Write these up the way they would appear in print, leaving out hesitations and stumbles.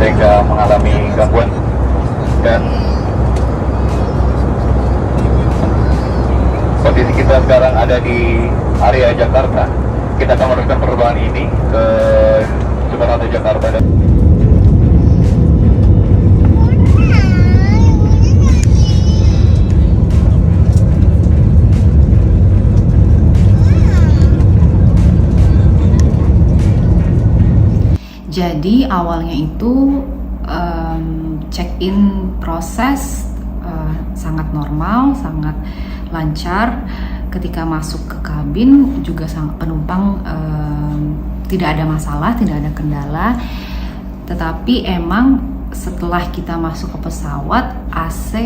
sehingga mengalami gangguan. Dan kondisi kita sekarang ada di area Jakarta. Kita akan meneruskan penerbangan ini ke Soekarno Jakarta. Dan jadi awalnya itu check-in proses sangat normal, sangat lancar. Ketika masuk ke kabin juga penumpang tidak ada masalah, tidak ada kendala. Tetapi emang setelah kita masuk ke pesawat, AC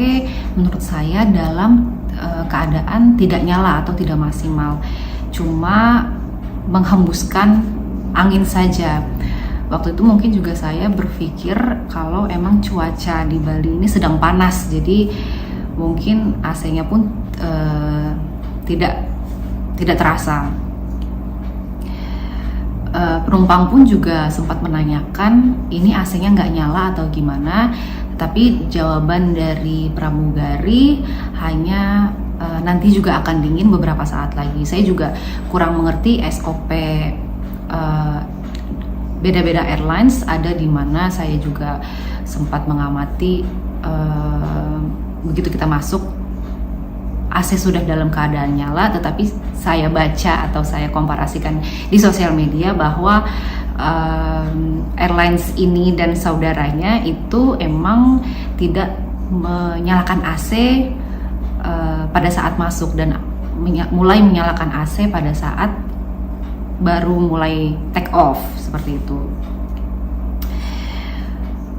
menurut saya dalam keadaan tidak nyala atau tidak maksimal, cuma menghembuskan angin saja. Waktu itu mungkin juga saya berpikir kalau emang cuaca di Bali ini sedang panas, jadi mungkin AC-nya pun tidak terasa. Penumpang pun juga sempat menanyakan ini AC-nya nggak nyala atau gimana, tapi jawaban dari pramugari hanya nanti juga akan dingin beberapa saat lagi. Saya juga kurang mengerti SOP beda-beda airlines, ada di mana saya juga sempat mengamati begitu kita masuk AC sudah dalam keadaan nyala, tetapi saya baca atau saya komparasikan di sosial media bahwa airlines ini dan saudaranya itu emang tidak menyalakan AC pada saat masuk dan mulai menyalakan AC pada saat baru mulai take off, seperti itu.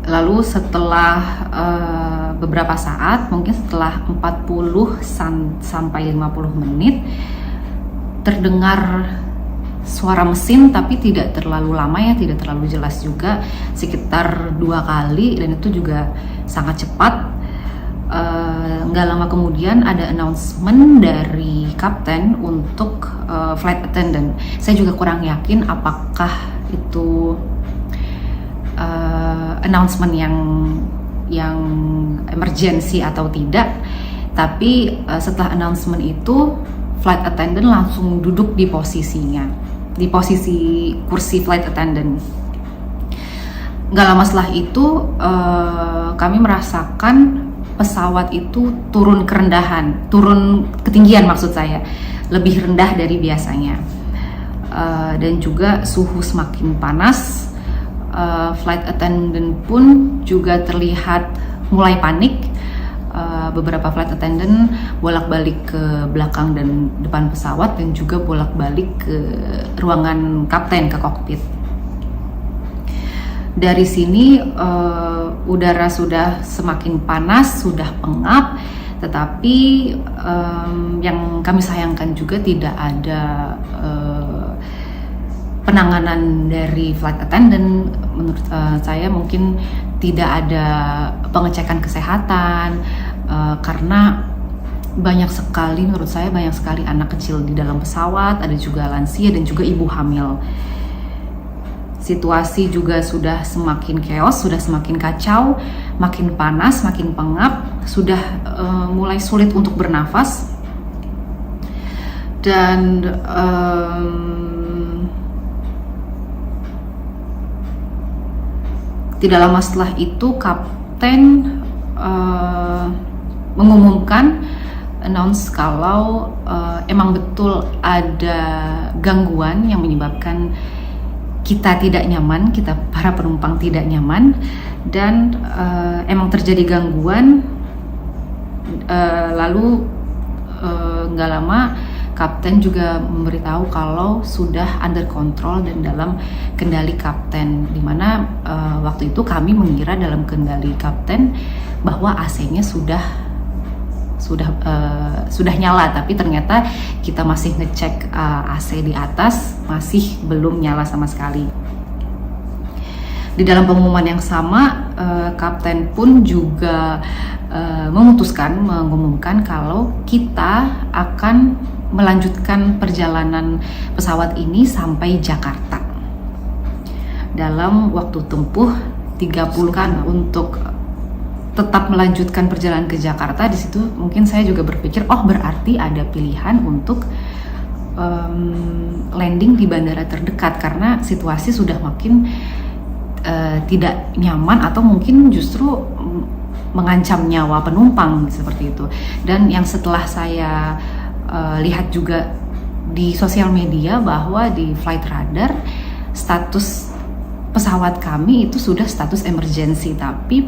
Lalu setelah beberapa saat, mungkin setelah 40 sampai 50 menit, terdengar suara mesin, tapi tidak terlalu lama ya, tidak terlalu jelas juga, sekitar 2 kali, dan itu juga sangat cepat. Nggak lama kemudian ada announcement dari kapten untuk flight attendant. Saya juga kurang yakin apakah itu announcement yang emergency atau tidak, tapi setelah announcement itu flight attendant langsung duduk di posisinya, di posisi kursi flight attendant. Nggak lama setelah itu kami merasakan pesawat itu turun kerendahan, turun ketinggian maksud saya, lebih rendah dari biasanya, dan juga suhu semakin panas. Flight attendant pun juga terlihat mulai panik. Beberapa flight attendant bolak-balik ke belakang dan depan pesawat, dan juga bolak-balik ke ruangan kapten, ke kokpit. Dari sini udara sudah semakin panas, sudah pengap, tetapi yang kami sayangkan juga tidak ada penanganan dari flight attendant. Menurut saya mungkin tidak ada pengecekan kesehatan, karena menurut saya banyak sekali anak kecil di dalam pesawat, ada juga lansia dan juga ibu hamil. Situasi juga sudah semakin chaos, sudah semakin kacau, makin panas, makin pengap, sudah mulai sulit untuk bernafas. Dan tidak lama setelah itu kapten mengumumkan, announce kalau emang betul ada gangguan yang menyebabkan kita tidak nyaman, kita para penumpang tidak nyaman, dan emang terjadi gangguan. Lalu nggak lama kapten juga memberitahu kalau sudah under control dan dalam kendali kapten, dimana waktu itu kami mengira dalam kendali kapten bahwa AC-nya sudah nyala, tapi ternyata kita masih ngecek AC di atas, masih belum nyala sama sekali. Di dalam pengumuman yang sama, kapten pun juga mengumumkan kalau kita akan melanjutkan perjalanan pesawat ini sampai Jakarta dalam waktu tempuh kan untuk tetap melanjutkan perjalanan ke Jakarta. Di situ mungkin saya juga berpikir, oh berarti ada pilihan untuk landing di bandara terdekat karena situasi sudah makin tidak nyaman atau mungkin justru mengancam nyawa penumpang seperti itu. Dan yang setelah saya lihat juga di sosial media bahwa di flight radar status pesawat kami itu sudah status emergency, tapi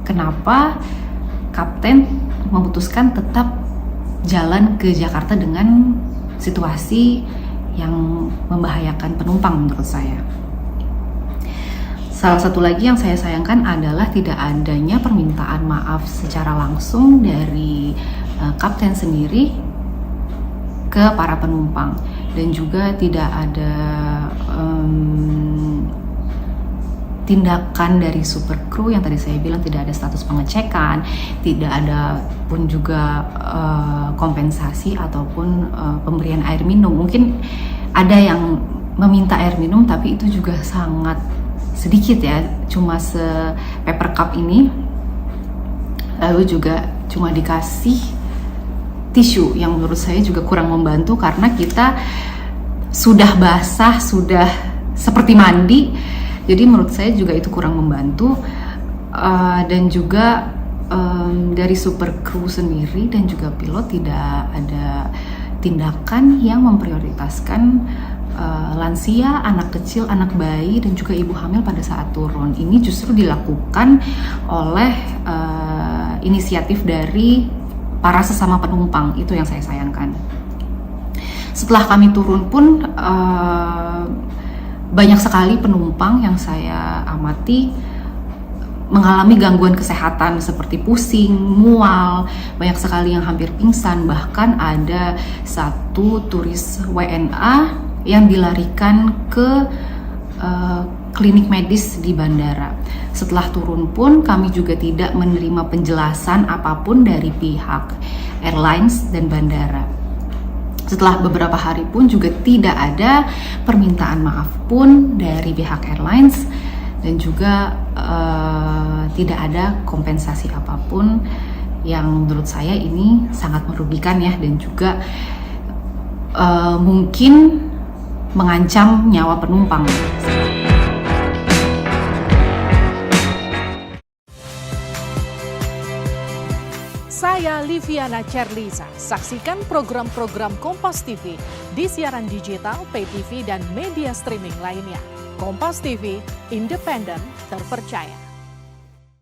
kenapa kapten memutuskan tetap jalan ke Jakarta dengan situasi yang membahayakan penumpang menurut saya. Salah satu lagi yang saya sayangkan adalah tidak adanya permintaan maaf secara langsung dari kapten sendiri ke para penumpang, dan juga tidak ada tindakan dari super crew yang tadi saya bilang tidak ada status pengecekan, tidak ada pun juga kompensasi ataupun pemberian air minum. Mungkin ada yang meminta air minum tapi itu juga sangat sedikit ya, cuma paper cup ini, lalu juga cuma dikasih tisu yang menurut saya juga kurang membantu karena kita sudah basah, sudah seperti mandi, jadi menurut saya juga itu kurang membantu. Dan juga dari super crew sendiri dan juga pilot tidak ada tindakan yang memprioritaskan lansia, anak kecil, anak bayi, dan juga ibu hamil pada saat turun. Ini justru dilakukan oleh inisiatif dari para sesama penumpang, itu yang saya sayangkan. Setelah kami turun pun banyak sekali penumpang yang saya amati mengalami gangguan kesehatan seperti pusing, mual, banyak sekali yang hampir pingsan, bahkan ada satu turis WNA yang dilarikan ke klinik medis di bandara. Setelah turun pun kami juga tidak menerima penjelasan apapun dari pihak airlines dan bandara. Setelah beberapa hari pun juga tidak ada permintaan maaf pun dari pihak airlines, dan juga tidak ada kompensasi apapun, yang menurut saya ini sangat merugikan ya, dan juga mungkin mengancam nyawa penumpang. Saya Liviana Cerlisa. Saksikan program-program Kompas TV di siaran digital, pay TV, dan media streaming lainnya. Kompas TV, independen, terpercaya.